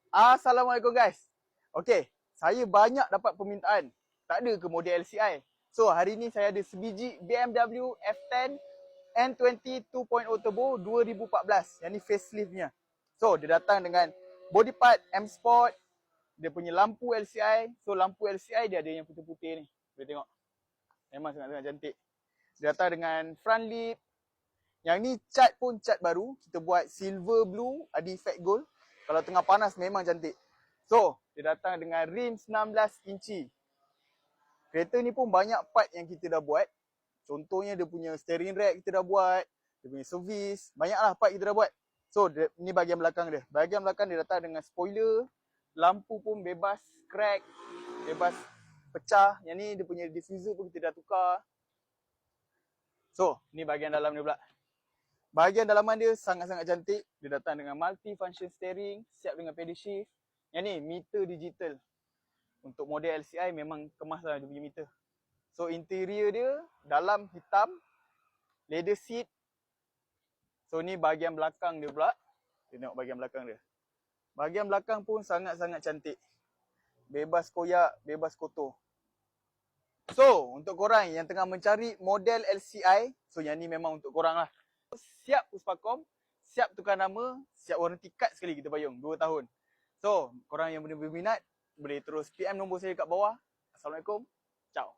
Assalamualaikum guys. Okey, saya banyak dapat permintaan. Tak ada ke model LCI? So, hari ni saya ada sebiji BMW F10 N20 2.0 Turbo 2014. Yang ni faceliftnya. So, dia datang dengan body part M Sport. Dia punya lampu LCI. So, lampu LCI dia ada yang putih-putih ni. Boleh tengok. Memang sangat-sangat cantik. Dia datang dengan front lip. Yang ni cat pun cat baru. Kita buat silver blue, ada efek gold. Kalau tengah panas memang cantik. So, dia datang dengan rim 19 inci. Kereta ni pun banyak part yang kita dah buat. Contohnya dia punya steering rack kita dah buat. Dia punya servis. Banyaklah part kita dah buat. So, ni bahagian belakang dia. Bahagian belakang dia datang dengan spoiler. Lampu pun bebas crack. Bebas pecah. Yang ni dia punya diffuser pun kita dah tukar. So, ni bahagian dalam dia pula. Bahagian dalaman dia sangat-sangat cantik. Dia datang dengan multi-function steering, siap dengan pedal shift. Yang ni meter digital. Untuk model LCI memang kemaslah dia punya meter. So interior dia dalam hitam, leather seat. So ni bahagian belakang dia pula. Kita tengok bahagian belakang dia. Bahagian belakang pun sangat-sangat cantik. Bebas koyak, bebas kotor. So untuk korang yang tengah mencari model LCI, so yang ni memang untuk korang lah. Siap Puspakom, siap tukar nama, siap warranty kad sekali kita payung 2 tahun. So, korang yang berminat boleh terus PM nombor saya kat bawah. Assalamualaikum. Ciao.